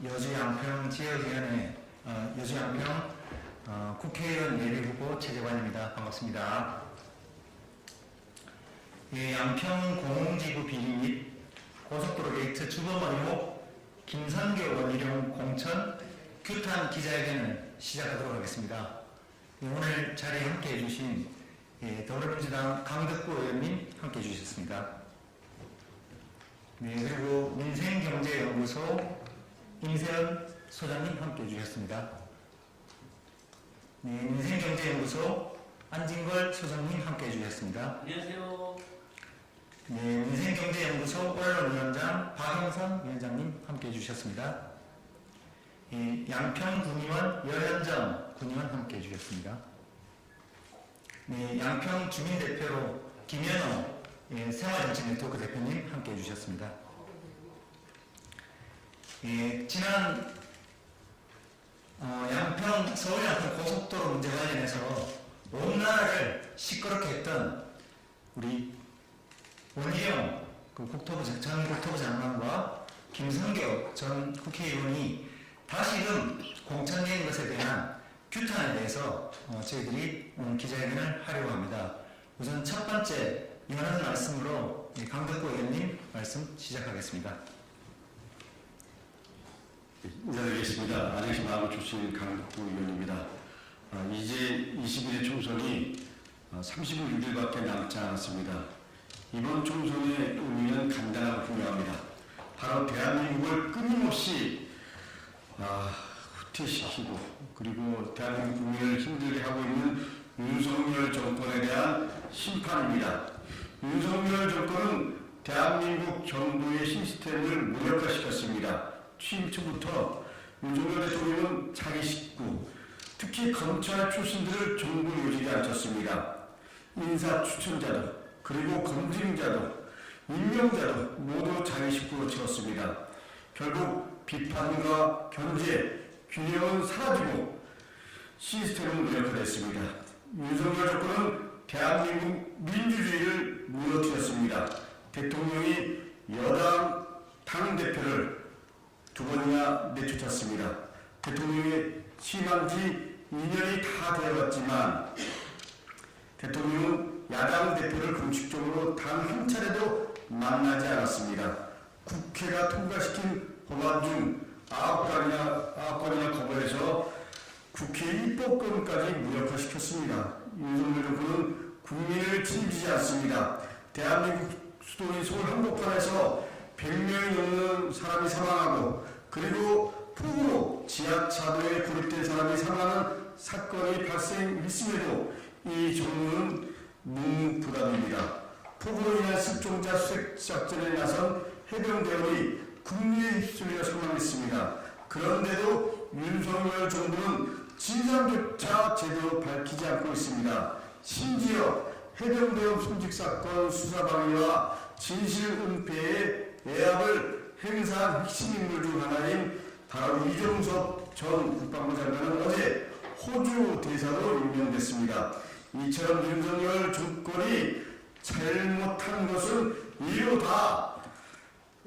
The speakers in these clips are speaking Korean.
여주 양평 지역위원회 여주 양평 국회의원 예비후보 최재관입니다. 반갑습니다. 예, 양평 공공지구 비리 및 고속도로 게이트 주범 의혹 김선교 원희룡 공천 규탄 기자회견을 시작하도록 하겠습니다. 예, 오늘 자리에 함께 해주신 더불어민주당 강덕구 의원님 함께 해주셨습니다. 네, 그리고 민생경제연구소 임세연 소장님 함께 해주셨습니다. 네, 민생경제연구소 안진걸 소장님 함께 해주셨습니다. 안녕하세요. 네, 민생경제연구소 언론위원장 박영선 위원장님 함께 해주셨습니다. 양평군의원 여현정 군의원 함께 해주셨습니다. 네, 양평 주민대표로 김현호 생활정책네트워크 대표님 함께 해주셨습니다. 지난 양평 서울 양평 고속도로 문제 관련해서 온 나라를 시끄럽게 했던 우리 원희룡 전 국토부 장관과 김선교 전 국회의원이 다시금 공천된 것에 대한 규탄에 대해서 저희들이 오늘 기자회견을 하려고 합니다. 우선 첫 번째 이완하는 말씀으로 강덕구 의원님 말씀 시작하겠습니다. 인사드리겠습니다. 안녕하십니까. 출신 강덕구 의원입니다. 이제 21대 총선이 36일밖에 남지 않았습니다. 이번 총선의 의미는 간단하고 분명합니다. 바로 대한민국을 끊임없이 후퇴시키고 그리고 대한민국 국민을 힘들게 하고 있는 윤석열 정권에 대한 심판입니다. 윤석열 정권은 대한민국 정부의 시스템을 무력화시켰습니다. 취임 초부터 윤석열 대통령은 자기 식구, 특히 검찰 출신들을 정부에 요직에 앉혔습니다. 인사 추천자도 그리고 검증자도 임명자도 모두 자기 식구로 채웠습니다. 결국 비판과 견제, 균형은 사라지고 시스템은 무력화됐습니다. 윤석열 정권은 대한민국 민주주의를 무너뜨렸습니다. 대통령이 여당 당대표를 두 번이나 내쫓았습니다. 대통령이 취임한 지 2년이 다 되어갔지만 대통령은 야당 대표를 공식적으로 단 한 차례도 만나지 않았습니다. 국회가 통과시킨 법안 중 9건이나 거부해서 국회 입법권까지 무력화시켰습니다. 윤석열 정부는 국민을 책임지지 않습니다. 대한민국 수도인 서울 한복판에서 100명이 넘는 사람이 사망하고 그리고 폭우로 지하차도에 고립된 사람이 사망하는 사건이 발생했음에도 이 정부는 묵묵부답입니다. 폭우로 인한 실종자 수색 작전에 나선 해병대원이 국민의 휩쓸려 사망했습니다. 그런데도 윤석열 정부는 진상조차 제대로 밝히지 않고 있습니다. 심지어 해병대원 순직 사건 수사 방해와 진실 은폐에 애압을 행사한 핵심 인물 중 하나인 바로 이종섭 전 국방부 장관은 어제 호주 대사로 임명됐습니다. 이처럼 윤석열 정권이 잘못한 것은 이루 다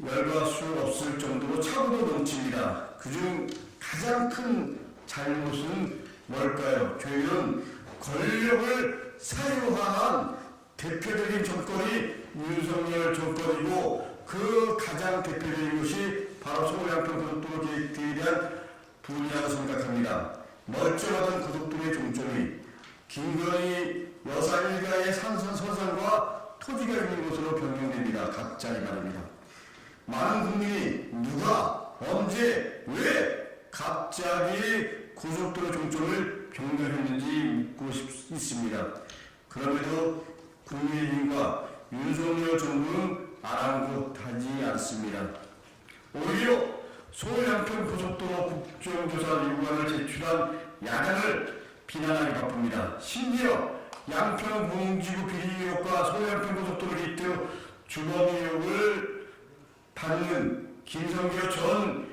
열거할 수 없을 정도로 차고도 넘칩니다. 그중 가장 큰 잘못은 뭘까요? 저희는 권력을 사유화한 대표적인 정권이 윤석열 정권이고 그 가장 대표적인 것이 바로 서울 양평 고속도로 계획에 대한 분야라고 생각합니다. 멀쩡하던 고속도로의 종점이 김건희 여사 일가의 산선서산과 토지가 있는 곳으로 변경됩니다. 갑자기 말입니다. 많은 국민이 누가 언제 왜 갑자기 고속도로 종점을 변경했는지 묻고 있습니다. 그럼에도 국민의힘과 윤석열 정부는 아랑곳하지 않습니다. 오히려 서울 양평 고속도로 국정조사 요구안을 제출한 야당을 비난하기 바쁩니다. 심지어 양평 공공지구 비리 의혹과 서울 양평 고속도로 게이트 주범 의혹을 받는 김선교 전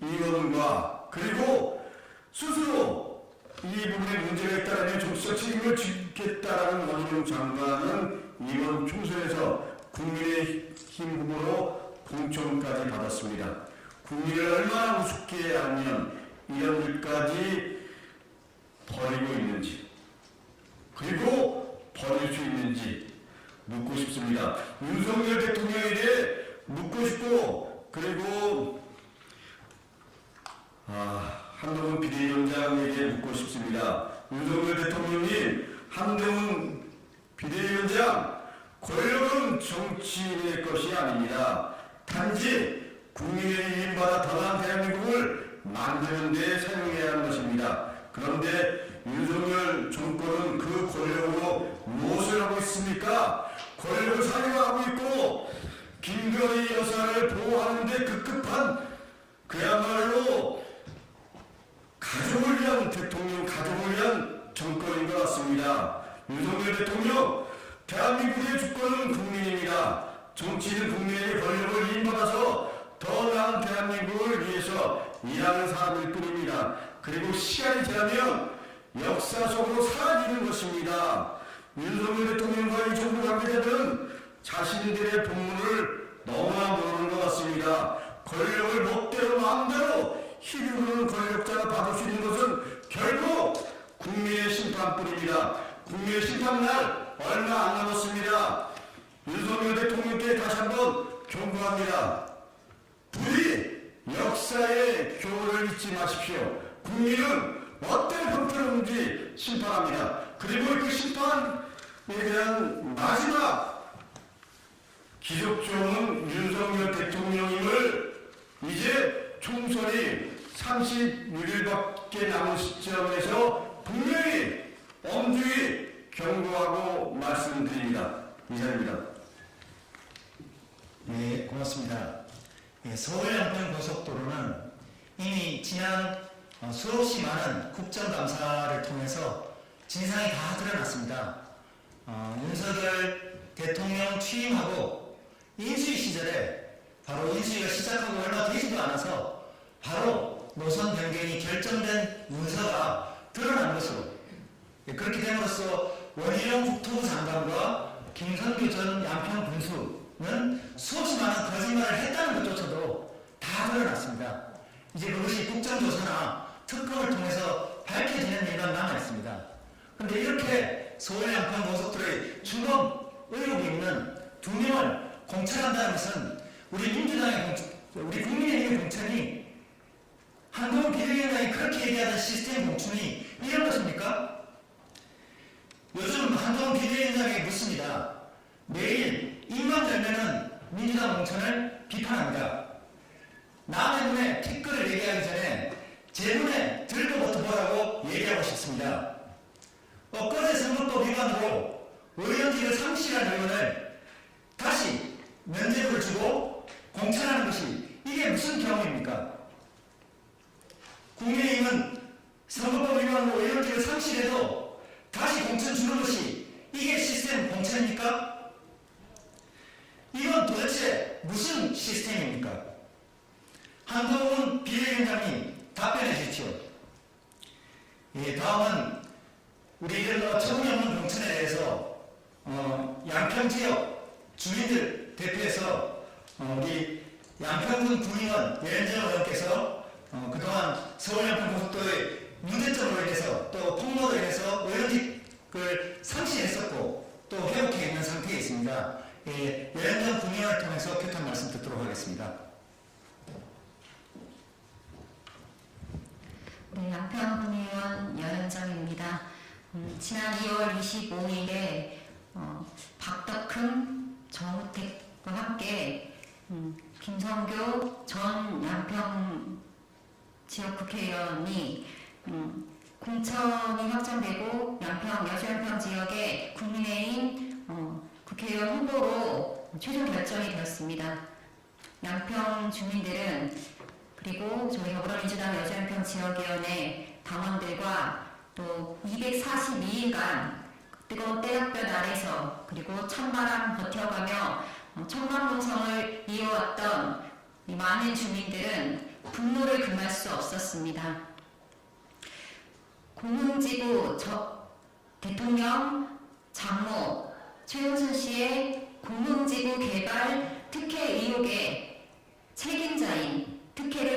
의원과 그리고 스스로 이 부분에 문제가 있다면 정치적 책임을 지겠다라는 원희룡 장관은 이번 총선에서 국민의힘 후보로 공천까지 받았습니다. 국민을 얼마나 우습게 하면 이런 일까지 버리고 있는지, 그리고 버릴 수 있는지 묻고 싶습니다. 윤석열 대통령에 대해 묻고 싶고, 그리고 한동훈 비대위원장에게 묻고 싶습니다. 윤석열 대통령님, 한동훈 비대위원장, 권력은 정치인의 것이 아닙니다. 단지 국민의 위임받아 더한 대한민국을 만드는 데 사용해야 하는 것입니다. 그런데 윤석열 정권은 그 권력으로 무엇을 하고 있습니까? 권력을 사용하고 있고 김건희 여사를 보호하는 데 급급한, 그야말로 가족을 위한 대통령, 가족을 위한 정권인 것 같습니다. 윤석열 대통령, 대한민국의 주권은 국민입니다. 정치인은 국민에게 권력을 위임받아서 더 나은 대한민국을 위해서 일하는 사람일 뿐입니다. 그리고 시간이 지나면 역사 속으로 사라지는 것입니다. 윤석열 대통령과 이 정부 관계자들은 자신들의 본분을 너무나 모르는 것 같습니다. 권력을 멋대로 마음대로 휘두르는 권력자가 받을 수 있는 것은 결국 국민의 심판뿐입니다. 국민의 심판날 얼마 안 남았습니다. 윤석열 대통령께 다시 한번 경고합니다. 부디 역사의 교훈을 잊지 마십시오. 국민은 어떤 형태로든지 심판합니다. 그리고 그 심판에 대한 마지막 기적종은 윤석열 대통령임을 이제 총선이 36일밖에 남은 시점에서 분명히 엄중히 경고하고 말씀드립니다. 이상입니다. 네, 고맙습니다. 서울 양평고속도로는 이미 지난 수없이 많은 국정감사를 통해서 진상이 다 드러났습니다. 윤석열 대통령 취임하고 인수위 시절에 바로 인수위가 시작하고 얼마 되지도 않아서 바로 노선 변경이 결정된 문서가 드러난 것으로, 그렇게 됨으로써 원희룡 국토부 장관과 김성규 전 양평 군수는 수없이 많은 거짓말을 했다는 것조차도 다 드러났습니다. 이제 그것이 국정조사나 특검을 통해서 밝혀지는 일만 남아있습니다. 그런데 이렇게 서울 양평 고속도로의 주범 의혹이 있는 두 명을 공천한다는 것은 우리 민주당의 우리 국민의힘의 공천이 한동훈 비대위원장이 그렇게 얘기하던 시스템 공천이 이런 것입니까? 요즘 한동훈 비대위원장에게 묻습니다. 매일 입만 열면은 민주당 공천을 비판합니다. 남의 눈에 티끌을 얘기하기 전에 제 눈에 들고부터 보라고 얘기하고 싶습니다. 엊그제 선거법 위반으로 의원직을 상실한 의원을 다시 면제부를 주고 공천하는 것이 이게 무슨 경우입니까? 국민의힘은 선거법 위반으로 의원직을 상실해도 다시 공천 주는 것이 이게 시스템 공천입니까? 이건 도대체 무슨 시스템입니까? 한동훈 비대위원장님 답변해 주십시오. 다음은 우리들 처분없는 공천에 대해서 양평 지역 주민들 대표해서 우리 양평군 군의원 여현정 의원께서 그동안 서울 양평 고속도로의 문제점으로 인해서 또 폭로로 인해서 의원직을 상실했었고 또 회복해 있는 상태에 있습니다. 여현정 군의원을 통해서 표탄 말씀 듣도록 하겠습니다. 네, 양평군의원 여현정입니다. 지난 2월 25일에 박덕흠, 정우택과 함께 김성교 전 양평 지역 국회의원이 공천이 확정되고 여주양평 지역의 국민의힘 국회의원 후보로 최종 결정이 되었습니다. 양평 주민들은 그리고 저희 더불어민주당 여주양평 지역위원회 당원들과 또 242일간 뜨거운 때약볕 아래서 그리고 찬바람 버텨가며 청만공성을 이어왔던 이 많은 주민들은 분노를 금할 수 없었습니다. 공흥지구 대통령 장모 최은순 씨의 공흥지구 개발 특혜 의혹의 책임자인 특혜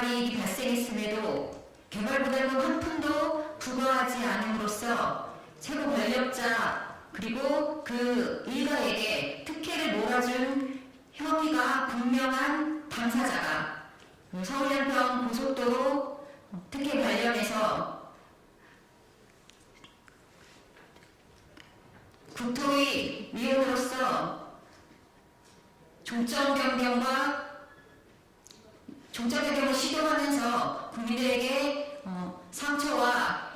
불가이익이 발생했음에도 개발부담금 한 푼도 부과하지 않음으로써 최고 권력자 그리고 그 일가에게 특혜를 몰아준 혐의가 분명한 당사자가 서울 양평 고속도로 특혜 관련해서 국토위 위원으로서 종점 변경을 시도하면서 국민들에게 상처와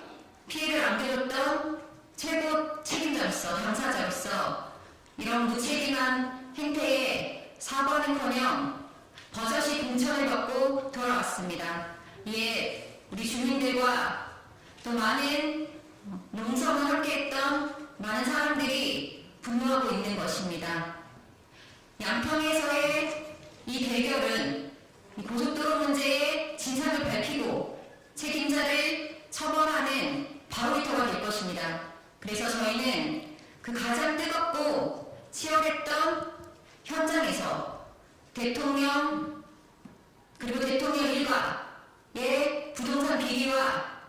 피해를 안겨줬던 최고 책임자로서 당사자로서 이런 무책임한 행태에 사과는커녕 버젓이 공천을 받고 돌아왔습니다. 이에 우리 주민들과 또 많은 농성을 함께했던 많은 사람들이 분노하고 있는 것입니다. 양평에서의 이 대결은 이 고속도로 문제의 진상을 밝히고 책임자를 처벌하는 바로미터가 될 것입니다. 그래서 저희는 그 가장 뜨겁고 치열했던 현장에서 대통령 그리고 대통령 일가의 부동산 비리와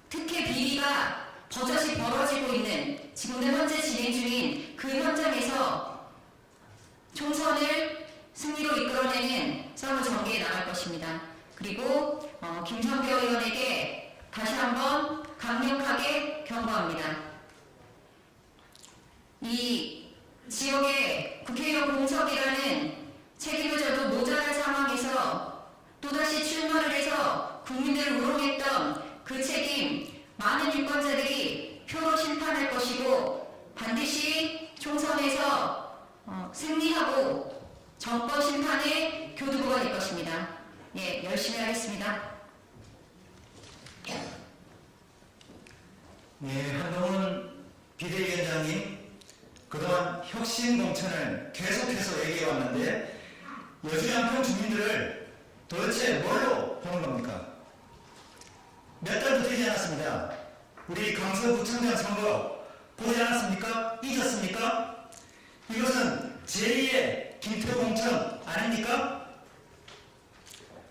특혜 비리가 버젓이 벌어지고 있는 지금도 현재 진행 중인 그 현장에서 총선을 승리로 이끌어내는 싸움을 전개해 나갈 것입니다. 그리고 김성교 의원에게 다시 한번 강력하게 경고합니다. 이 지역의 국회의원 공석이라는 책임을 져도 모자랄 상황에서 또다시 출마를 해서 국민들을 우롱했던 그 책임 많은 유권자들이 표로 심판할 것이고 반드시 총선에서 승리하고 정권 심판의 교두보가 될 것입니다. 예, 열심히 하겠습니다. 네, 한동훈 비대위원장님, 그동안 혁신 공천을 계속해서 얘기해왔는데 여주 양평 주민들을 도대체 뭘로 보는 겁니까? 몇 달도 되지 않았습니다. 우리 강서구청장 선거 보지 않았습니까? 잊었습니까? 이것은 제2의 김태호 공천 아닙니까?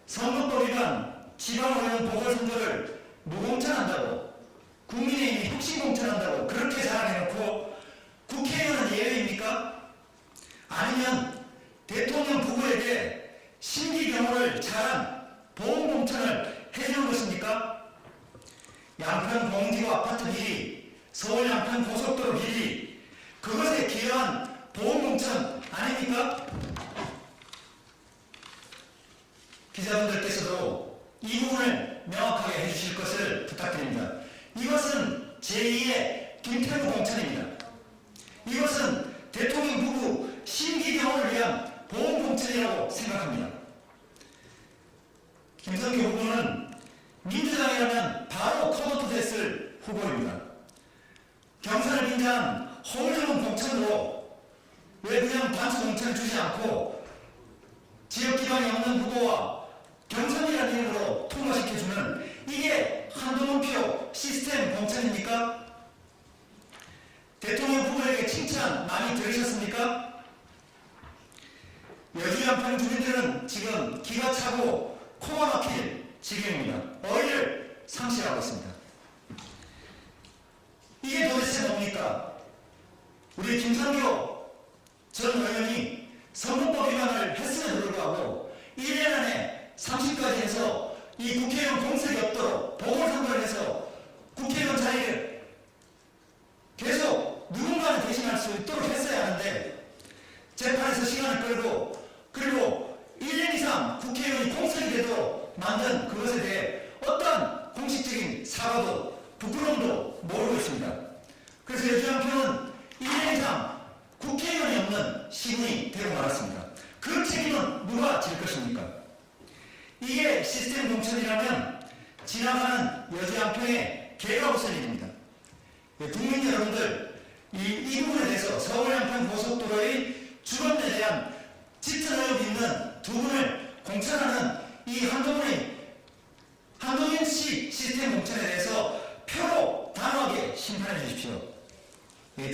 선거법 위반 지방의원 보궐선거를 무공천한다고 국민의힘이 혁신공천한다고 그렇게 자랑해놓고 국회의원은 예외입니까? 아니면 대통령 부부에게 심기경호를 잘한 보험공천을 해주는 것입니까? 양평 공지구 아파트 비리, 서울 양평 고속도로 비리, 그것에 기여한 보험공천 아닙니까? 기자분들께서도 이 부분을 명확하게 해주실 것을 부탁드립니다. 이것은 제2의 김태우 공천입니다. 이것은 대통령 부부 심기경호를 위한 보험공천이라고 생각합니다. 김성교 후보는 민주당이라면 바로 컷오프 됐을 후보입니다. 경선을 빈자한 허울형 공천으로 왜 그냥 단수 공천을 주지 않고 지역 기반이 없는 후보와 경선이라는 이름으로 통과시켜주는 이게 한동훈표 시스템 공천입니까? 대통령 후보에게 칭찬 많이 들으셨습니까? 여주 양평 주민들은 지금 기가 차고 코가 막힐 지경입니다. 어이를 상실하고 있습니다. 이게 도대체 뭡니까? 우리 김성교 전 의원이 선거법 위반을 했음에도 불구하고 1년 안에 30까지 해서 이 국회의원 공석이 없도록 보궐선거를 해서 국회의원 자리를 계속 누군가는 대신할 수 있도록 했어야 하는데 재판에서 시간을 끌고 그리고 1년 이상 국회의원이 공석이 되도록 만든 그것에 대해 어떤 공식적인 사과도 부끄러움도 모르고 있습니다. 그래서 여주 양평은 1년 이상 국회의원이 없는 시군이 되고 말았습니다. 그 책임은 누가 질 것입니까? 이게 시스템 공천이라면 지나가는 여주 양평의 개가 없을 일입니다. 국민 여러분들, 이 부분에 대해서 서울 양평 고속도로의 주변에 대한 짙은 의혹이 있는 두 분을 공천하는 이 한동훈 씨 시스템 공천에 대해서 표로 단호하게 심판해 주십시오.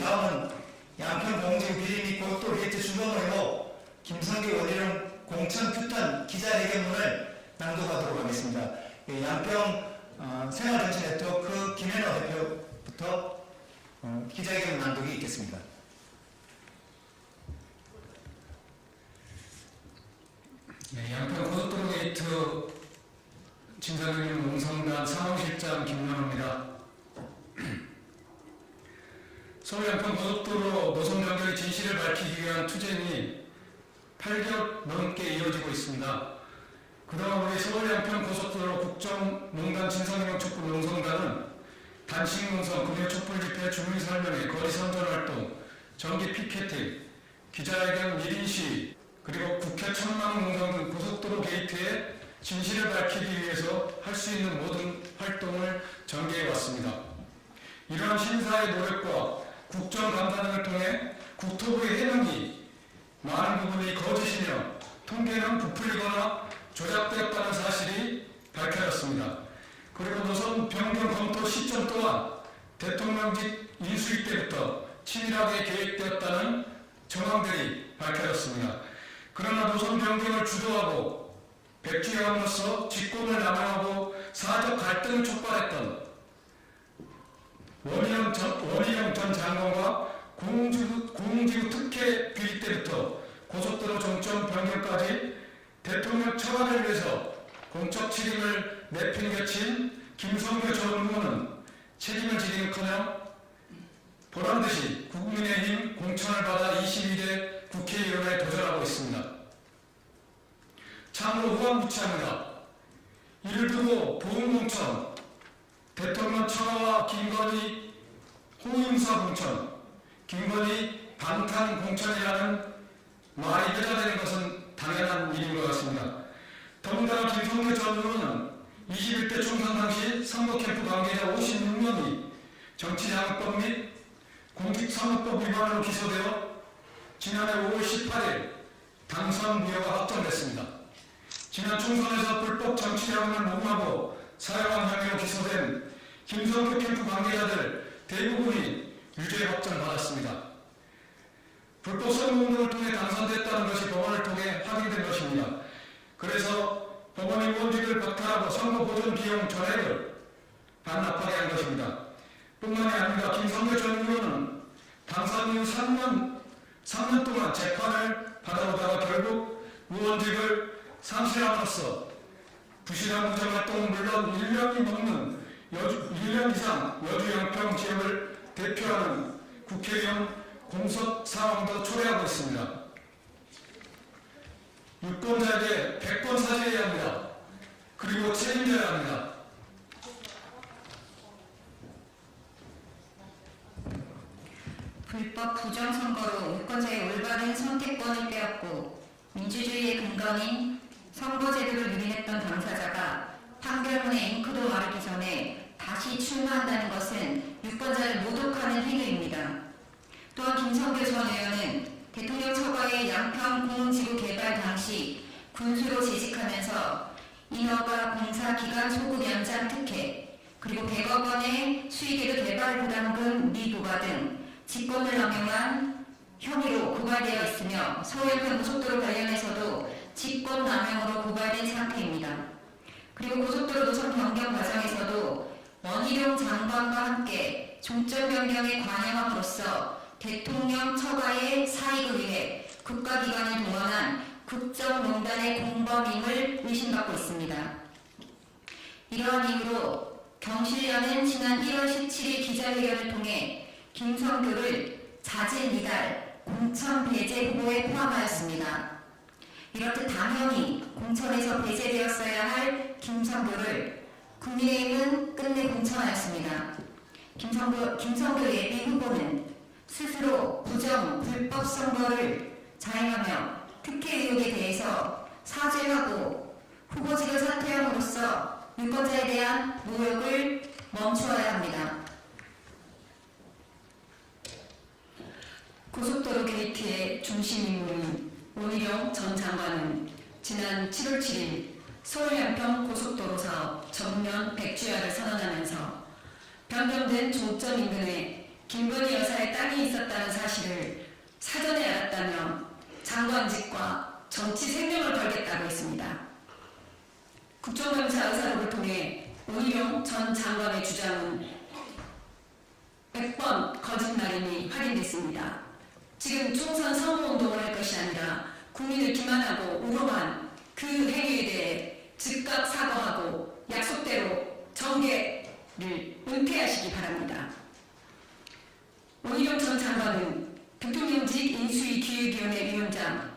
다음은 양평 공지구 비리 및 고속도로 게이트 주변 의혹 김성교 원희룡 공천 규탄 기자회견문을 낭독하도록 하겠습니다. 양평 생활정치 네트워크 김현호 대표부터 기자회견 낭독이 있겠습니다. 네, 양평 고속도로 게이트 진사경님 농성단 상황실장 김만호입니다. 서울 양평 고속도로 노선 변경의 진실을 밝히기 위한 투쟁이 8개월 넘게 이어지고 있습니다. 그동안 우리 서울 양평 고속도로 국정농단 진상규명 촛불 농성단은 단식 농성, 금요 촛불 집회, 주민 설명회, 거리 선전 활동, 정기 피켓팅, 기자회견 1인 시위, 그리고 국회 천막 농성 등 고속도로 게이트의 진실을 밝히기 위해서 할 수 있는 모든 활동을 전개해 왔습니다. 이러한 신사의 노력과 국정감사 등을 통해 국토부의 해명이 많은 부분이 거짓이며 통계는 부풀리거나 조작되었다는 사실이 밝혀졌습니다. 그리고 노선 변경 검토 시점 또한 대통령직 인수위 때부터 치밀하게 계획되었다는 정황들이 밝혀졌습니다. 그러나 노선 변경을 주도하고 백주영으로서 직권을 남용하고 사적 갈등을 촉발했던 원희룡 전 장관과 공공지구 특혜 비리 때부터 고속도로 정점 변경까지 대통령 처가를 위해서 공적 책임을 내팽개친 김성교 전 의원은 책임을 지기는커녕 보란듯이 국민의힘 공천을 받아 22대 국회의원에 도전하고 있습니다. 참으로 후한무치합니다. 이를 두고 보훈공천, 대통령 처가와 김건희 호위무사 공천, 김건희 방탄 공천이라는 말이 회자되는 것은 당연한 일인 것 같습니다. 더군다나 김성교 전 의원은 21대 총선 당시 선거캠프 관계자 56명이 정치자금법 및 공직선거법 위반으로 기소되어 지난해 5월 18일 당선 무효가 확정됐습니다. 지난 총선에서 불법 정치자금을 모금하고 사용한 혐의로 기소된 김성교 캠프 관계자들 대부분이 유죄 확정받았습니다. 불법 선거운동을 통해 당선됐다는 것이 법원을 통해 확인된 것입니다. 그래서 법원이 의원직을 박탈하고 선거 보존 비용 전액을 반납하게 한 것입니다. 뿐만이 아니라 김성교 전 의원은 당선 이후 3년 동안 재판을 받아오다가 결국 의원직을 상실함으로써 부실한 무정활동은 물론 1년이 넘는 1년 이상 여주 양평 지역을 대표하는 국회의원 공석 상황도 초래하고 있습니다. 유권자에게 100번 사죄해야 합니다. 그리고 책임져야 합니다. 불법 부정선거로 유권자의 올바른 선택권을 빼앗고 민주주의의 근간인 선거제도를 유린했던 당사자가 판결문의 잉크도 마르기 전에 다시 출마한다는 것은 유권자를 모독하는 행위입니다. 또한 김성교 전 의원은 대통령 처가의 양평 공공지구 개발 당시 군수로 재직하면서 인허가 공사 기간 소급 연장 특혜, 그리고 100억 원의 수익에도 개발 부담금 미부과 등 직권을 남용한 혐의로 고발되어 있으며 서울양평 고속도로 관련해서도 직권 남용으로 고발된 상태입니다. 그리고 고속도로 노선 변경 과정에서도 원희룡 장관과 함께 종점 변경에 관여함으로써 대통령 처가의 사익을 위해 국가기관을 동원한 국정농단의 공범임을 의심받고 있습니다. 이러한 이유로 경실련은 지난 1월 17일 기자회견을 통해 김성교를 자진 이달 공천 배제 후보에 포함하였습니다. 이렇듯 당연히 공천에서 배제되었어야 할 김성교를 국민의힘은 끝내 공천하였습니다. 김성교 예비 후보는 스스로 부정, 불법 선거를 자행하며 특혜 의혹에 대해서 사죄하고 후보직을 사퇴함으로써 유권자에 대한 모욕을 멈추어야 합니다. 고속도로 게이트의 중심 인물인 원희룡 전 장관은 지난 7월 7일 서울 양평 고속도로 사업 전면 백주야를 선언하면서 변경된 종점 인근에 김건희 여사의 땅이 있었다는 사실을 사전에 알았다며 장관직과 정치 생명을 걸겠다고 했습니다. 국정감사 의사록을 통해 원희룡 전 장관의 주장은 100번 거짓말임이 확인됐습니다. 지금 총선 선거운동을 할 것이 아니라 국민을 기만하고 우롱한 그 행위에 대해 즉각 사과하고 약속대로 정계를 은퇴하시기 바랍니다. 원희룡 전 장관은 대통령직 인수위 기획위원회 위원장,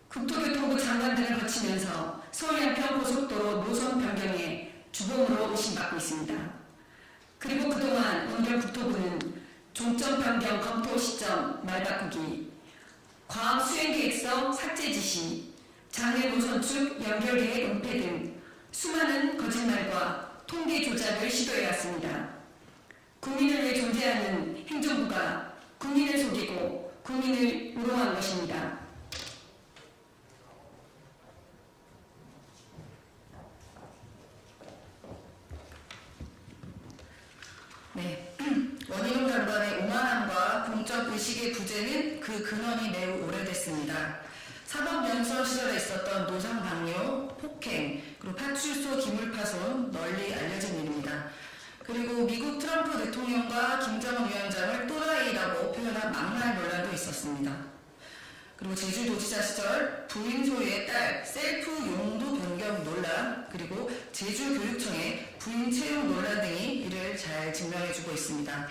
국토교통부 장관 등을 거치면서 서울 양평 고속도로 노선 변경에 주범으로 의심받고 있습니다. 그리고 그동안 원희룡 국토부는 종점 변경 검토 시점 말바꾸기, 과학 수행계획서 삭제 지시, 장애 노선축 연결계획 은폐 등 수많은 거짓말과 통계 조작을 시도해왔습니다. 국민을 위해 존재하는 행정부가 국민을 속이고 국민을 우롱한 것입니다. 네. 원희룡 장관의 오만함과 공적 의식의 부재는 그 근원이 매우 오래됐습니다. 사법연수원 시절에 있었던 노상 방뇨, 폭행, 그리고 파출소 기물 파손 널리 알려진 일입니다. 그리고 미국 트럼프 대통령과 김정은 위원장을 또라이라고 표현한 막말 논란도 있었습니다. 그리고 제주도지사 시절 부인 소유의 딸 셀프 용도 변경 논란, 그리고 제주교육청의 부인 채용 논란 등이 이를 잘 증명해주고 있습니다.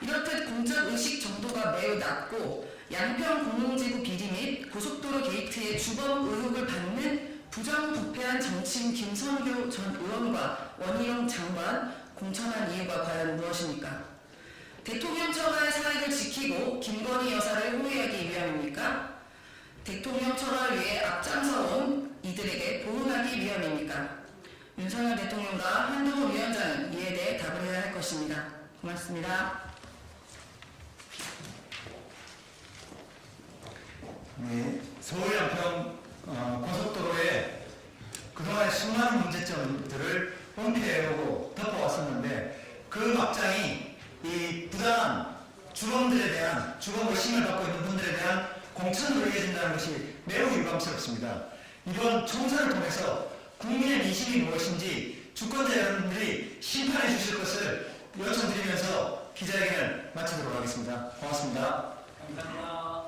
이렇듯 공적 의식 정도가 매우 낮고 양평 공공지구 비리 및 고속도로 게이트의 주범 의혹을 받는 부정부패한 정치인 김선교 전 의원과 원희룡 장관 공천한 이유가 과연 무엇입니까? 대통령 처가의 사익을 지키고 김건희 여사를 호위하기 위함입니까? 대통령 처가를 위해 앞장서온 이들에게 보응하기 위함입니까? 윤석열 대통령과 한동훈 위원장은 이에 대해 답을 해야 할 것입니다. 고맙습니다. 네, 서울 양평 고속도로에 그동안의 수많은 문제점들을 은폐해오고 덮어왔었는데 그 막장이 이 부당한 주범들에 대한 주범 의심을 받고 있는 분들에 대한 공천으로 이어진다는 것이 매우 유감스럽습니다. 이번 총선을 통해서 국민의 민심이 무엇인지 주권자 여러분들이 심판해 주실 것을 요청드리면서 기자회견을 마치도록 하겠습니다. 고맙습니다. 감사합니다.